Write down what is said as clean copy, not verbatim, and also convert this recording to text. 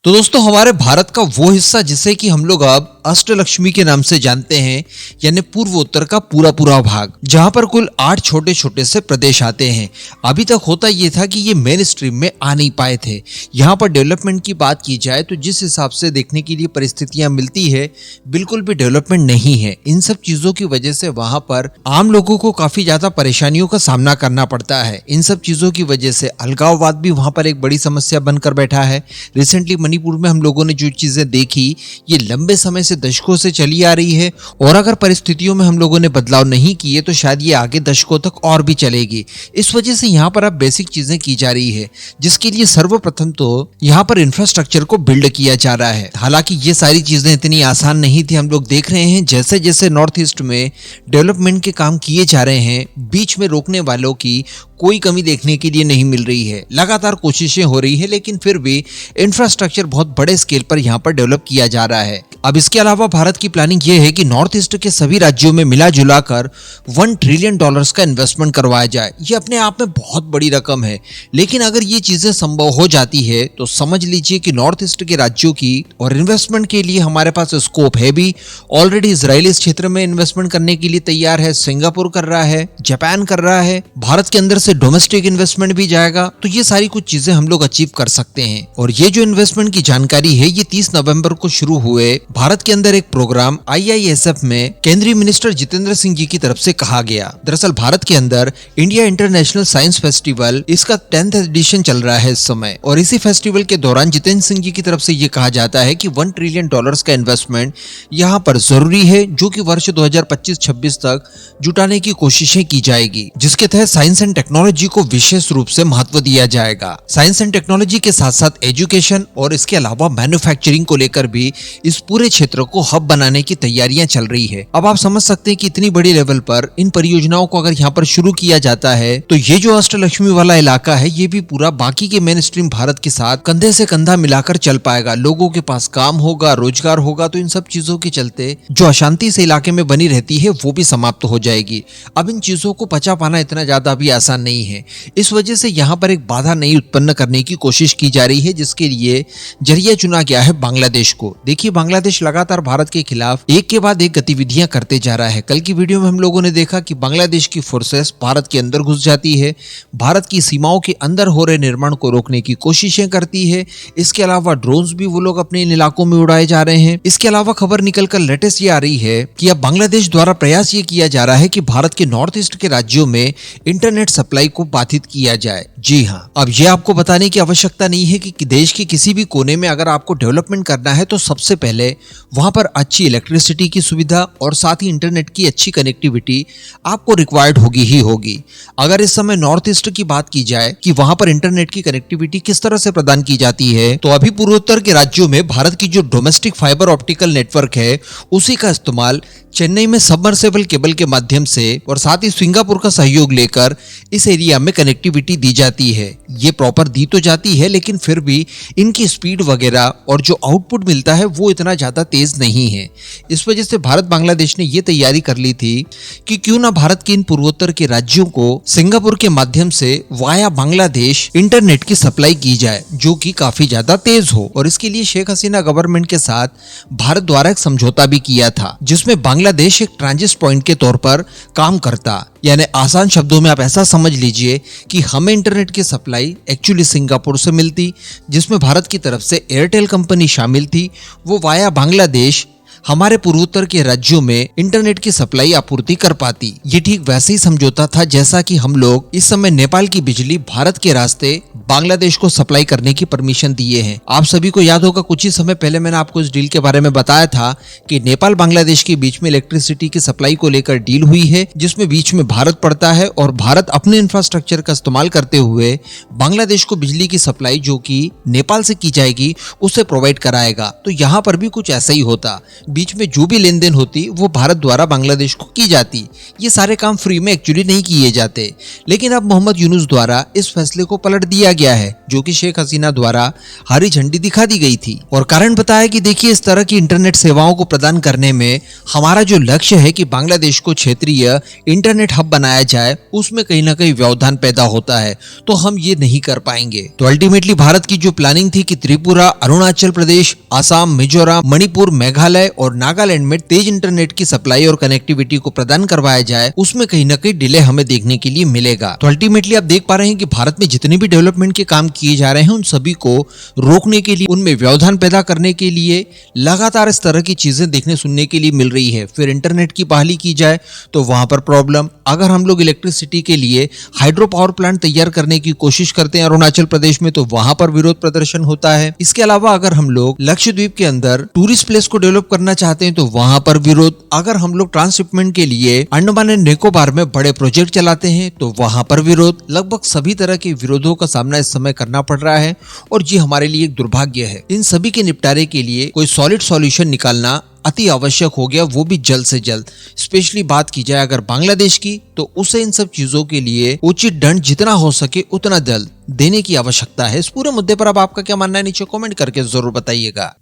तो दोस्तों हमारे भारत का वो हिस्सा जिसे कि हम लोग अब अष्टलक्ष्मी के नाम से जानते हैं, यानी पूर्वोत्तर का पूरा पूरा भाग, जहां पर कुल 8 छोटे छोटे से प्रदेश आते हैं। अभी तक होता ये था कि ये मेन स्ट्रीम में आ नहीं पाए थे। यहाँ पर डेवलपमेंट की बात की जाए तो जिस हिसाब से देखने के लिए परिस्थितियां मिलती है, बिल्कुल भी डेवलपमेंट नहीं है। इन सब चीजों की वजह से वहां पर आम लोगों को काफी ज्यादा परेशानियों का सामना करना पड़ता है। इन सब चीजों की वजह से अलगाववाद भी वहां पर एक बड़ी समस्या बनकर बैठा है। रिसेंटली मणिपुर में हम लोगों ने जो चीजें देखी, ये लंबे समय से दशकों से चली आ रही है और अगर परिस्थितियों में हम लोगों ने बदलाव नहीं किए तो शायद ये आगे दशकों तक और भी चलेगी। इस वजह से यहाँ पर अब बेसिक चीजें की जा रही है, जिसके लिए सर्वप्रथम तो यहाँ पर इंफ्रास्ट्रक्चर को बिल्ड किया जा रहा है। हालांकि ये सारी चीजें इतनी आसान नहीं थी। हम लोग देख रहे हैं जैसे जैसे नॉर्थ ईस्ट में डेवलपमेंट के काम किए जा रहे हैं, बीच में रोकने वालों की कोई कमी देखने के लिए नहीं मिल रही है। लगातार कोशिशें हो रही है, लेकिन फिर भी इंफ्रास्ट्रक्चर बहुत बड़े स्केल पर यहाँ पर डेवलप किया जा रहा है। अब इसके अलावा भारत की प्लानिंग ये है कि नॉर्थ ईस्ट के सभी राज्यों में मिला जुला कर $1 ट्रिलियन का इन्वेस्टमेंट करवाया जाए। ये अपने आप में बहुत बड़ी रकम है, लेकिन अगर ये चीजें संभव हो जाती है तो समझ लीजिए कि नॉर्थ ईस्ट के राज्यों की और इन्वेस्टमेंट के लिए हमारे पास स्कोप है भी। ऑलरेडी इजराइल इस क्षेत्र में इन्वेस्टमेंट करने के लिए तैयार है, सिंगापुर कर रहा है, जापान कर रहा है, भारत के अंदर से डोमेस्टिक इन्वेस्टमेंट भी जाएगा। तो ये सारी कुछ चीजें हम लोग अचीव कर सकते हैं। और ये जो इन्वेस्टमेंट की जानकारी है, ये 30 नवंबर को शुरू हुए भारत के अंदर एक प्रोग्राम IISF में केंद्रीय मिनिस्टर जितेंद्र सिंह जी की तरफ से कहा गया। दरअसल भारत के अंदर इंडिया इंटरनेशनल साइंस फेस्टिवल, इसका 10th एडिशन चल रहा है इस समय, और इसी फेस्टिवल के दौरान जितेंद्र सिंह जी की तरफ से ये कहा जाता है कि $1 ट्रिलियन का इन्वेस्टमेंट यहाँ पर जरूरी है, जो कि वर्ष 2025-26 तक जुटाने की कोशिशें की जाएगी, जिसके तहत साइंस एंड टेक्नोलॉजी को विशेष रूप से महत्व दिया जाएगा। साइंस एंड टेक्नोलॉजी के साथ साथ एजुकेशन और इसके अलावा मैन्युफैक्चरिंग को लेकर भी इस पूरे क्षेत्र को हब बनाने की तैयारियां चल रही है। अब आप समझ सकते हैं कि इतनी बड़ी लेवल पर इन परियोजनाओं को अगर यहाँ पर शुरू किया जाता है तो ये जो अष्टलक्ष्मी वाला इलाका है, ये भी पूरा बाकी के मेन स्ट्रीम भारत के साथ कंधे से कंधा मिलाकर चल पाएगा। लोगों के पास काम होगा, रोजगार होगा, तो इन सब चीजों के चलते जो अशांति से इलाके में बनी रहती है वो भी समाप्त हो जाएगी। अब इन चीजों को पचा पाना इतना ज्यादा भी आसान नहीं है। इस वजह से यहाँ पर एक बाधा नहीं उत्पन्न करने की कोशिश की जा रही है, जिसके लिए जरिया चुना गया है बांग्लादेश को। देखिए, बांग्लादेश लगातार भारत के खिलाफ एक के बाद एक गतिविधियां करते जा रहा है। कल की वीडियो में हम लोगों ने देखा कि बांग्लादेश की फोर्सेस भारत के अंदर घुस जाती है, भारत की सीमाओं के अंदर हो रहे निर्माण को रोकने की कोशिशें करती है। इसके अलावा ड्रोन्स भी वो लोग अपने इन इलाकों में उड़ाए जा रहे हैं। इसके अलावा खबर निकलकर लेटेस्ट ये आ रही है कि अब बांग्लादेश द्वारा प्रयास ये किया जा रहा है कि भारत के नॉर्थ ईस्ट के राज्यों में इंटरनेट सप्लाई को बाधित किया जाए। जी हाँ, अब ये आपको बताने की आवश्यकता नहीं है कि देश के किसी भी कोने में अगर आपको डेवलपमेंट करना है तो सबसे पहले वहां पर अच्छी इलेक्ट्रिसिटी की सुविधा और साथ ही इंटरनेट की अच्छी कनेक्टिविटी आपको रिक्वायर्ड होगी ही होगी। अगर इस समय नॉर्थ ईस्ट की बात की जाए कि वहां पर इंटरनेट की कनेक्टिविटी किस तरह से प्रदान की जाती है, तो अभी पूर्वोत्तर के राज्यों में भारत की जो डोमेस्टिक फाइबर ऑप्टिकल नेटवर्क है, उसी का इस्तेमाल चेन्नई में सबमर्सिबल केबल के माध्यम से और साथ ही सिंगापुर का सहयोग लेकर इस एरिया में कनेक्टिविटी दी जाती है। ये प्रॉपर दी तो जाती है, लेकिन फिर भी इनकी स्पीड वगैरह और जो आउटपुट मिलता है वो इतना ज्यादा तेज नहीं है। इस वजह से भारत बांग्लादेश ने ये तैयारी कर ली थी कि क्यों ना भारत के इन पूर्वोत्तर के राज्यों को सिंगापुर के माध्यम से वाया बांग्लादेश इंटरनेट की सप्लाई की जाए, जो कि काफी ज्यादा तेज हो। और इसके लिए शेख हसीना गवर्नमेंट के साथ भारत द्वारा एक समझौता भी किया था, जिसमें बांग्लादेश एक ट्रांजिट पॉइंट के तौर पर काम करता। यानी आसान शब्दों में आप ऐसा समझ लीजिए कि हमें इंटरनेट की सप्लाई एक्चुअली सिंगापुर से मिलती, जिसमें भारत की तरफ से एयरटेल कंपनी शामिल थी। वो वाया बांग्लादेश हमारे पूर्वोत्तर के राज्यों में इंटरनेट की सप्लाई आपूर्ति कर पाती। ये ठीक वैसे ही समझौता था जैसा कि हम लोग इस समय नेपाल की बिजली भारत के रास्ते बांग्लादेश को सप्लाई करने की परमिशन दिए हैं। आप सभी को याद होगा, कुछ ही समय पहले मैंने आपको इस डील के बारे में बताया था कि नेपाल बांग्लादेश के बीच में इलेक्ट्रिसिटी की सप्लाई को लेकर डील हुई है, जिसमें बीच में भारत पड़ता है और भारत अपने इंफ्रास्ट्रक्चर का इस्तेमाल करते हुए बांग्लादेश को बिजली की सप्लाई जो कि नेपाल से की जाएगी उसे प्रोवाइड कराएगा। तो यहाँ पर भी कुछ ऐसा ही होता। बीच में जो भी लेन देन होती वो भारत द्वारा बांग्लादेश को की जाती। ये सारे काम फ्री में एक्चुअली नहीं किए जाते, लेकिन अब मोहम्मद यूनुस द्वारा इस फैसले को पलट दिया गया है, जो कि शेख हसीना द्वारा हरी झंडी दिखा दी गई थी। और कारण बताया कि देखिए, इस तरह की इंटरनेट सेवाओं को प्रदान करने में हमारा जो लक्ष्य है कि बांग्लादेश को क्षेत्रीय इंटरनेट हब बनाया जाए, उसमें कहीं ना कहीं व्यवधान पैदा होता है, तो हम ये नहीं कर पाएंगे। तो अल्टीमेटली भारत की जो प्लानिंग थी कि त्रिपुरा, अरुणाचल प्रदेश, आसाम, मिजोरम, मणिपुर, मेघालय और नागालैंड में तेज इंटरनेट की सप्लाई और कनेक्टिविटी को प्रदान करवाया जाए, उसमें कहीं ना कहीं डिले हमें देखने के लिए मिलेगा। तो अल्टीमेटली आप देख पा रहे हैं कि भारत में जितने भी डेवलपमेंट के काम किए जा रहे हैं, उन सभी को रोकने के लिए, उनमें व्यवधान पैदा करने के लिए लगातार इस तरह की चीजें देखने सुनने के लिए मिल रही है। फिर इंटरनेट की बहाली की जाए तो वहां पर प्रॉब्लम। अगर हम लोग इलेक्ट्रिसिटी के लिए हाइड्रो पावर प्लांट तैयार करने की कोशिश करते हैं अरुणाचल प्रदेश में, तो वहां पर विरोध प्रदर्शन होता है। इसके अलावा अगर हम लोग लक्षद्वीप के अंदर टूरिस्ट प्लेस को डेवलप करना चाहते हैं तो वहां पर विरोध। अगर हम लोग ट्रांसशिपमेंट के लिए अंडमान एंड निकोबार में बड़े प्रोजेक्ट चलाते हैं तो वहां पर विरोध। लगभग सभी तरह के विरोधों का सामना इस समय करना पड़ रहा है और ये हमारे लिए एक दुर्भाग्य है। इन सभी के निपटारे के लिए कोई सॉलिड सॉल्यूशन निकालना अति आवश्यक हो गया, वो भी जल्द से जल्द। स्पेशली बात की जाए अगर बांग्लादेश की, तो उसे इन सब चीजों के लिए उचित दंड जितना हो सके उतना जल्द देने की आवश्यकता है। इस पूरे मुद्दे पर अब आपका क्या मानना है, नीचे कमेंट करके जरूर बताइएगा।